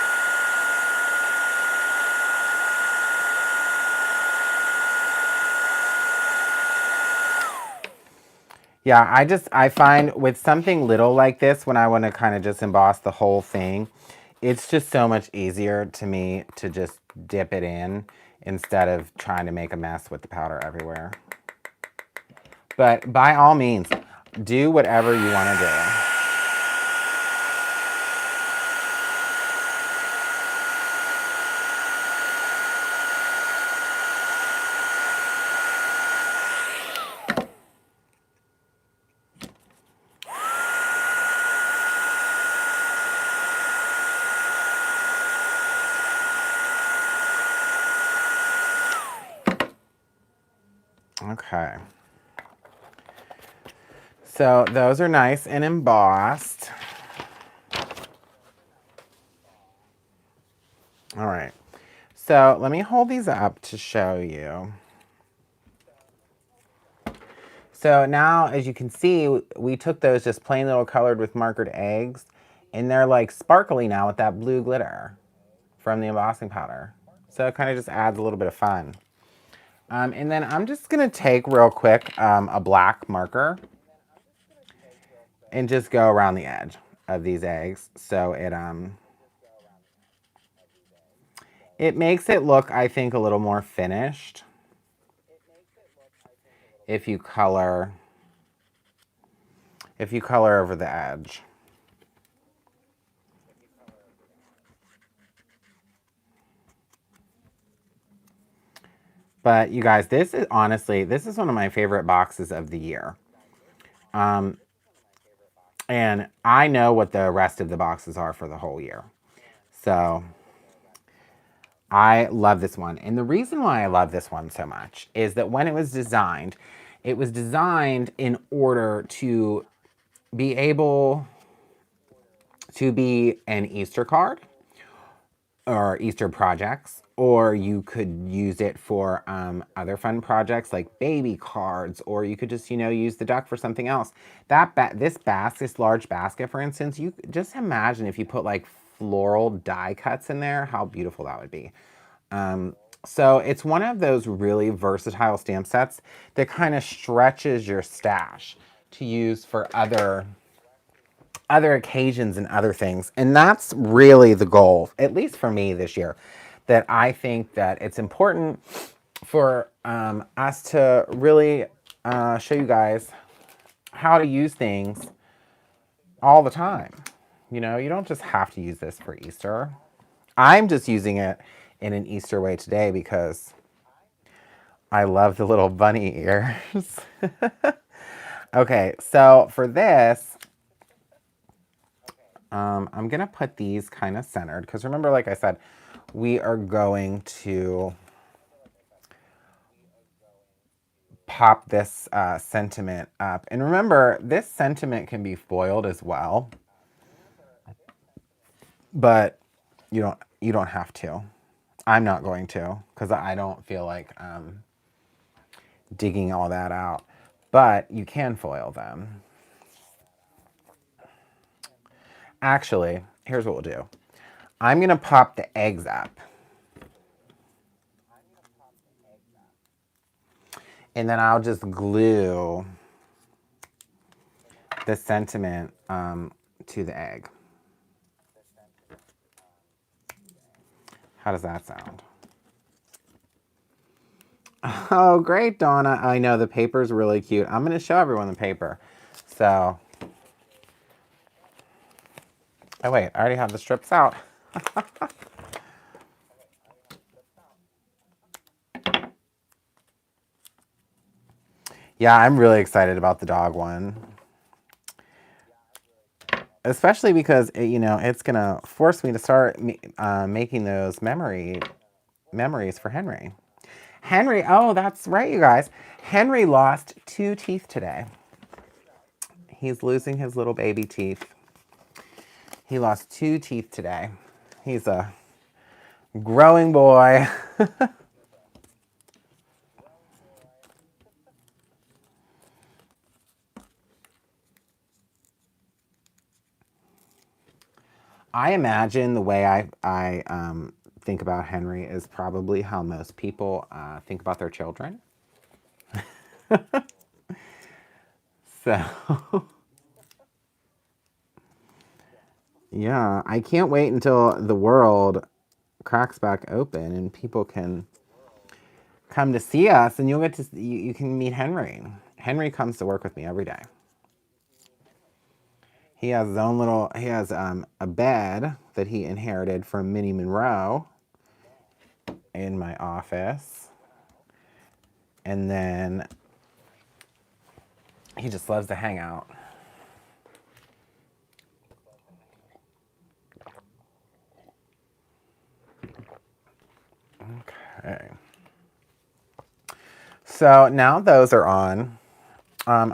Yeah, I find with something little like this, when I want to kind of just emboss the whole thing, it's just so much easier to me to just dip it in instead of trying to make a mess with the powder everywhere. But by all means, do whatever you want to do. Okay. So those are nice and embossed. All right. So let me hold these up to show you. So now, as you can see, we took those just plain little colored with markered eggs, and they're like sparkly now with that blue glitter from the embossing powder. So it kind of just adds a little bit of fun. And then I'm just gonna take real quick a black marker and just go around the edge of these eggs. So it makes it look, I think, a little more finished if you color over the edge. But you guys, this is honestly, this is one of my favorite boxes of the year. And I know what the rest of the boxes are for the whole year. So I love this one. And the reason why I love this one so much is that when it was designed in order to be able to be an Easter card or Easter projects, or you could use it for other fun projects like baby cards, or you could just, use the duck for something else. This large basket, for instance, you just imagine if you put like floral die cuts in there, how beautiful that would be. So it's one of those really versatile stamp sets that kind of stretches your stash to use for other occasions and other things. And that's really the goal, at least for me this year, that I think that it's important for us to really show you guys how to use things all the time. You don't just have to use this for Easter. I'm just using it in an Easter way today because I love the little bunny ears. Okay, so for this, I'm going to put these kind of centered because remember, like I said, we are going to pop this sentiment up. And remember, this sentiment can be foiled as well, but you don't have to. I'm not going to because I don't feel like digging all that out, but you can foil them. Actually, here's what we'll do. I'm going to pop the eggs up. And then I'll just glue the sentiment to the egg. How does that sound? Oh, great, Donna. I know the paper's really cute. I'm going to show everyone the paper. So, oh wait, I already have the strips out. Yeah, I'm really excited about the dog one. Especially because, it's going to force me to start making those memories for Henry. Henry, oh, that's right, you guys. Henry lost 2 teeth today. He's losing his little baby teeth. He lost 2 teeth today. He's a growing boy. I imagine the way I think about Henry is probably how most people think about their children. So, yeah, I can't wait until the world cracks back open and people can come to see us, and you'll get to you can meet Henry. Henry comes to work with me every day. He has his own little. He has a bed that he inherited from Minnie Monroe in my office, and then he just loves to hang out. Okay. So now those are on. I'm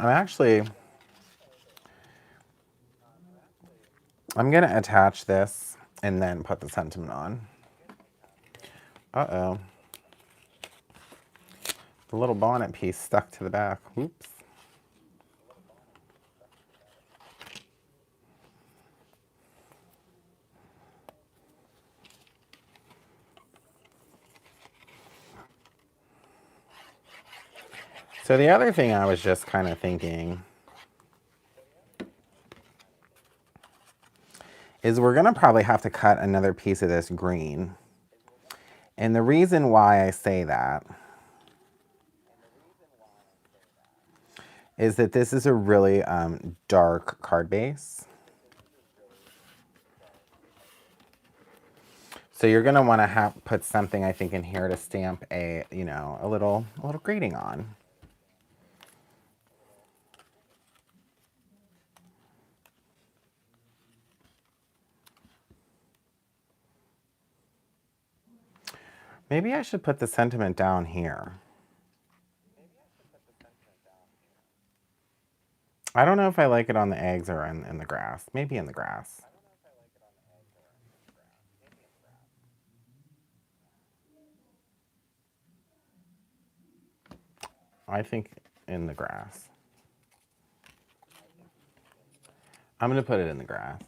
going to attach this and then put the sentiment on. Uh-oh. The little bonnet piece stuck to the back. Oops. So the other thing I was just kind of thinking is we're going to probably have to cut another piece of this green. And the reason why I say that is that this is a really dark card base. So you're going to want to put something, I think, in here to stamp a, you know, a little greeting on. Maybe I should put the sentiment down here. I don't know if I like it on the eggs or in the grass. Maybe in the grass. I think in the grass. I'm going to put it in the grass.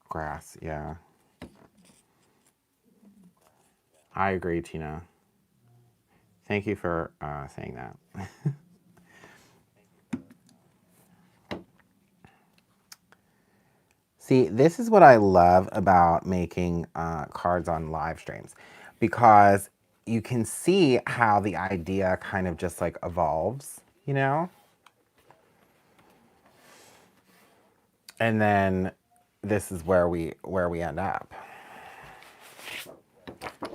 Grass, yeah. I agree, Tina. Thank you for saying that. See, this is what I love about making cards on live streams, because you can see how the idea kind of just like evolves, you know? And then this is where we end up.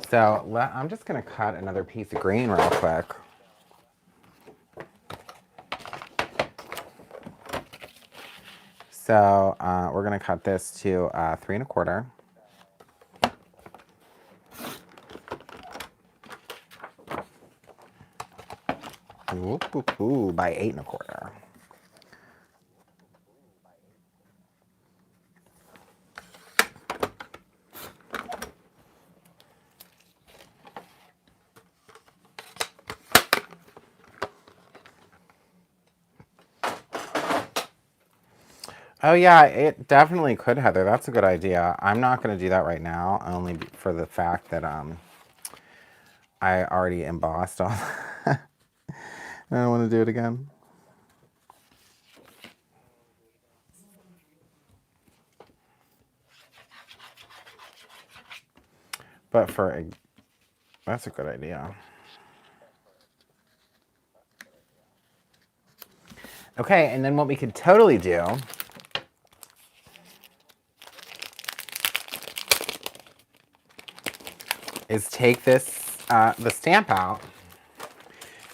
So I'm just gonna cut another piece of green real quick. So we're gonna cut this to 3 1/4. Ooh, by 8 1/4. Oh yeah, it definitely could, Heather. That's a good idea. I'm not going to do that right now, only for the fact that I already embossed all. I don't want to do it again. But that's a good idea. Okay, and then what we could totally do is take this, the stamp out,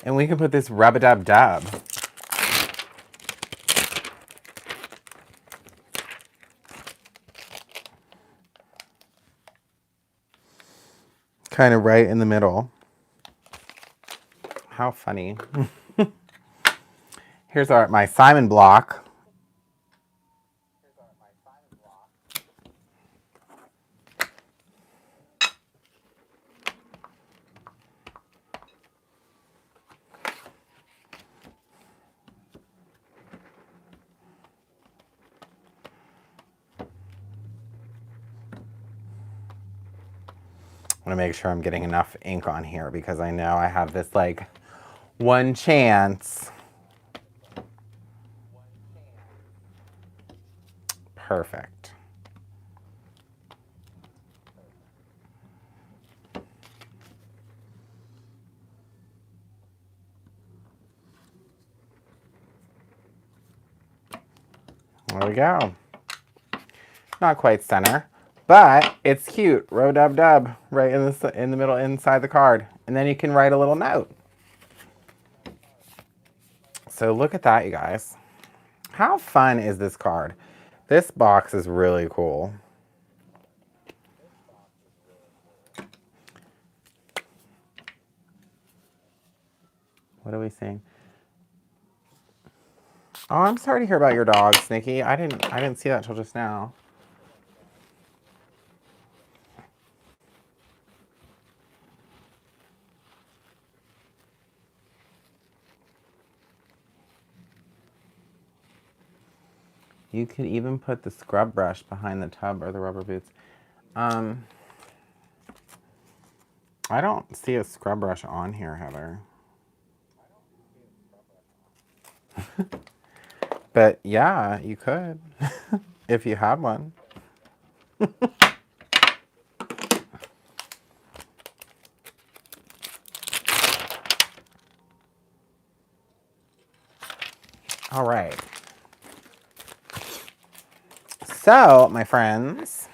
and we can put this rub-a-dub-dub. Kind of right in the middle. How funny. Here's my Simon block. I want to make sure I'm getting enough ink on here because I know I have this like one chance. Perfect. There we go. Not quite center, but it's cute. Row dub dub right in the middle inside the card. And then you can write a little note. So look at that, you guys. How fun is this card? This box is really cool. What are we seeing? Oh, I'm sorry to hear about your dogs, Nikki. I didn't see that till just now. You could even put the scrub brush behind the tub or the rubber boots. I don't see a scrub brush on here, Heather. But yeah, you could if you had one. All right. So, my friends,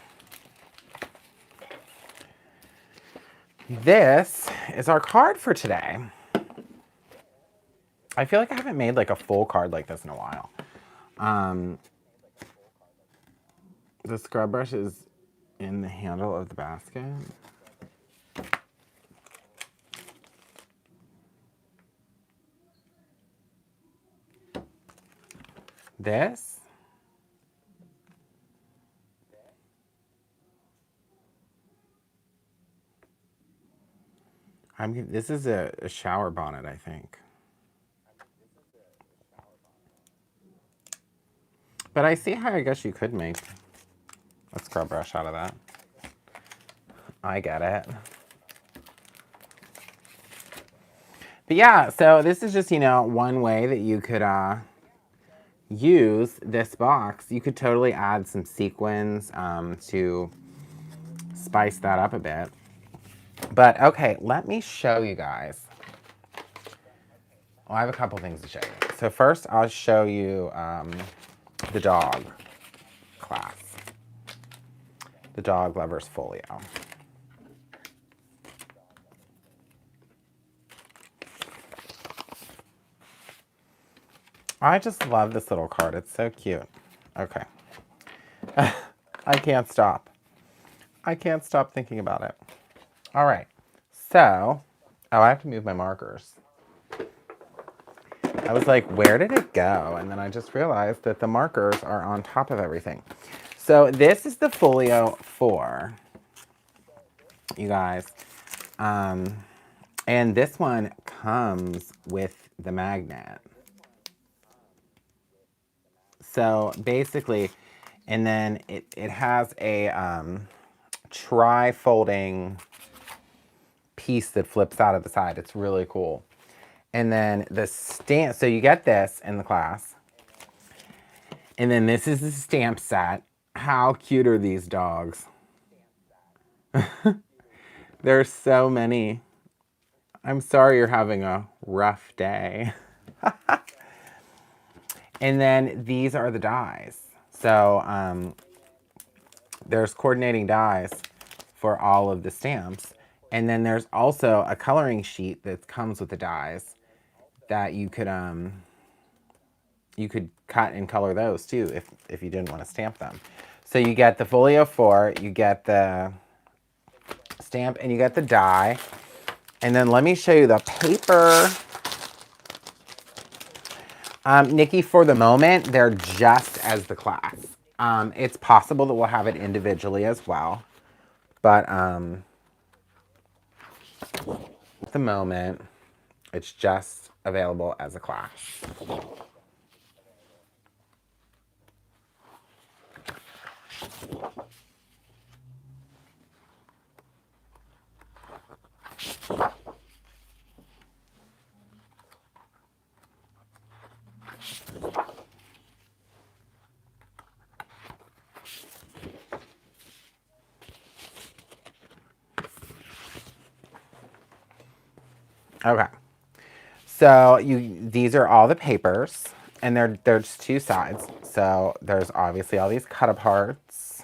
this is our card for today. I feel like I haven't made like a full card like this in a while. The scrub brush is in the handle of the basket. This this is a shower bonnet, I think. But I see how I guess you could make a scrub brush out of that. I get it. But yeah, so this is just, you know, one way that you could use this box. You could totally add some sequins to spice that up a bit. But okay, let me show you guys. Well, I have a couple things to show you. So first, I'll show you the dog class. The Dog Lovers Folio. I just love this little card. It's so cute. Okay. I can't stop. I can't stop thinking about it. All right. So, oh, I have to move my markers. I was like, where did it go? And then I just realized that the markers are on top of everything. So this is the Folio 4, you guys. And this one comes with the magnet. So basically, and then it has a tri-folding piece that flips out of the side. It's really cool. And then the stamp, so you get this in the class. And then this is the stamp set. How cute are these dogs? There's so many. I'm sorry you're having a rough day. And then these are the dies. So there's coordinating dies for all of the stamps. And then there's also a coloring sheet that comes with the dies that you could cut and color those too if you didn't want to stamp them. So you get the Folio 4, you get the stamp, and you get the die. And then let me show you the paper. Nikki, for the moment, they're just as the class. It's possible that we'll have it individually as well. But at the moment, it's just available as a class. Okay. So these are all the papers, and they're just two sides. So there's obviously all these cut-aparts.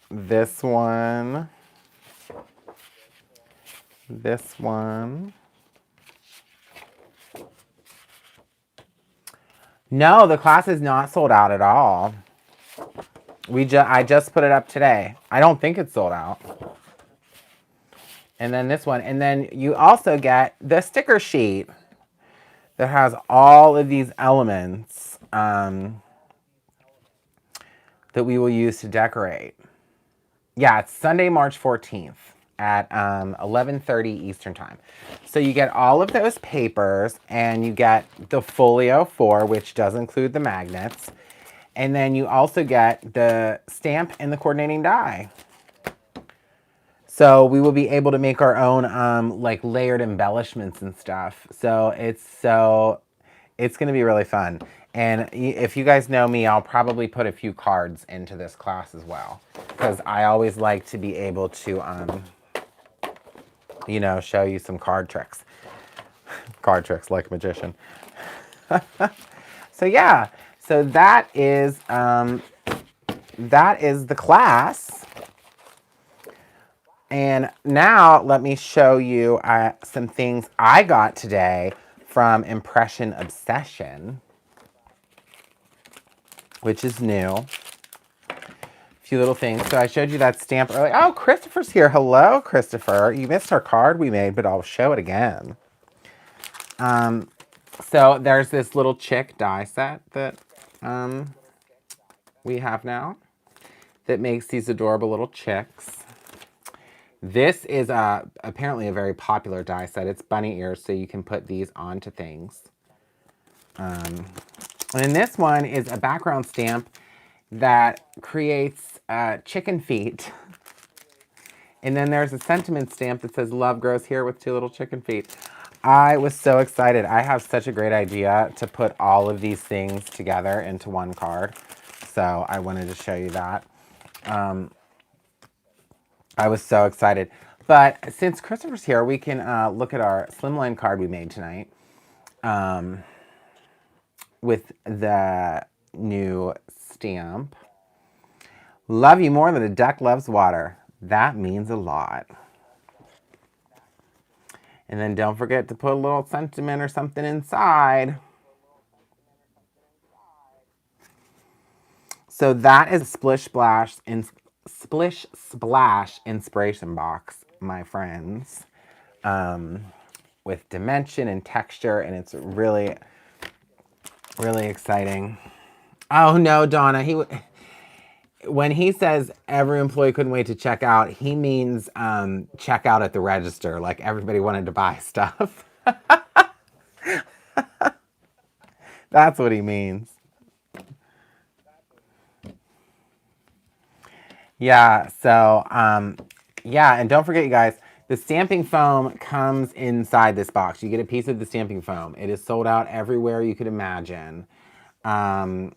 This one. This one. No, the class is not sold out at all. I just put it up today. I don't think it's sold out. And then this one. And then you also get the sticker sheet that has all of these elements that we will use to decorate. Yeah, it's Sunday, March 14th at 11:30 Eastern Time. So you get all of those papers, and you get the Folio 4, which does include the magnets. And then you also get the stamp and the coordinating die. So we will be able to make our own like layered embellishments and stuff. So it's going to be really fun. And if you guys know me, I'll probably put a few cards into this class as well, because I always like to be able to, you know, show you some card tricks. Card tricks like a magician. So yeah, so that is the class. And now let me show you some things I got today from Impression Obsession, which is new. A few little things. So I showed you that stamp earlier. Oh, Christopher's here. Hello, Christopher. You missed our card we made, but I'll show it again. So there's this little chick die set that we have now that makes these adorable little chicks. This is apparently a very popular die set. It's bunny ears, so you can put these onto things. And this one is a background stamp that creates chicken feet. And then there's a sentiment stamp that says, "Love grows here," with 2 little chicken feet. I was so excited. I have such a great idea to put all of these things together into one card. So I wanted to show you that. I was so excited. But since Christopher's here, we can look at our slimline card we made tonight with the new stamp. Love you more than a duck loves water. That means a lot. And then don't forget to put a little sentiment or something inside. So that is Splish Splash inspiration box, my friends, with dimension and texture, and it's really, really exciting. Oh no, Donna, when he says every employee couldn't wait to check out, he means check out at the register, like everybody wanted to buy stuff. That's what he means. Yeah, so, yeah, and don't forget, you guys, the stamping foam comes inside this box. You get a piece of the stamping foam. It is sold out everywhere you could imagine. So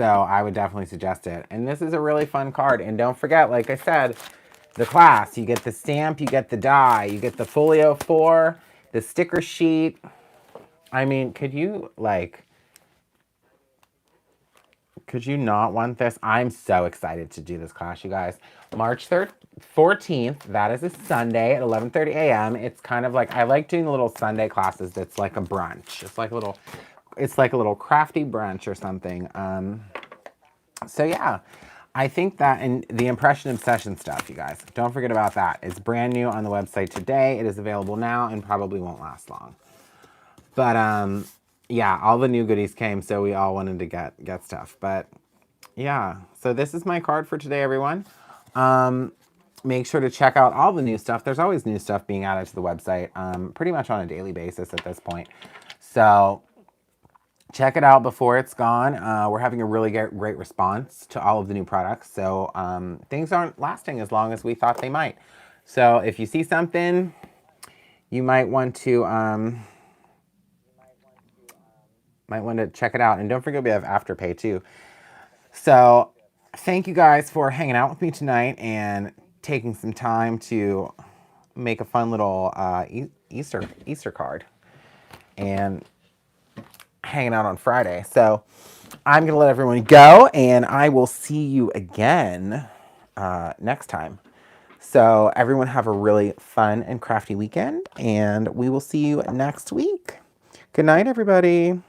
I would definitely suggest it. And this is a really fun card. And don't forget, like I said, the class. You get the stamp, you get the die, you get the Folio 4, the sticker sheet. I mean, could you, like... Could you not want this? I'm so excited to do this class, you guys. March 14th, that is a Sunday at 11:30 a.m. It's kind of like, I like doing the little Sunday classes that's like a brunch. It's like a little crafty brunch or something. So yeah, I think that, and the Impression Obsession stuff, you guys, don't forget about that. It's brand new on the website today. It is available now and probably won't last long. But, yeah, all the new goodies came, so we all wanted to get stuff. But yeah, so this is my card for today, everyone. Make sure to check out all the new stuff. There's always new stuff being added to the website, pretty much on a daily basis at this point. So check it out before it's gone. We're having a really great response to all of the new products. So things aren't lasting as long as we thought they might. So if you see something, you might want to check it out. And don't forget, we have Afterpay too. So thank you guys for hanging out with me tonight and taking some time to make a fun little Easter card. And hanging out on Friday. So I'm going to let everyone go, and I will see you again next time. So everyone have a really fun and crafty weekend, and we will see you next week. Good night, everybody.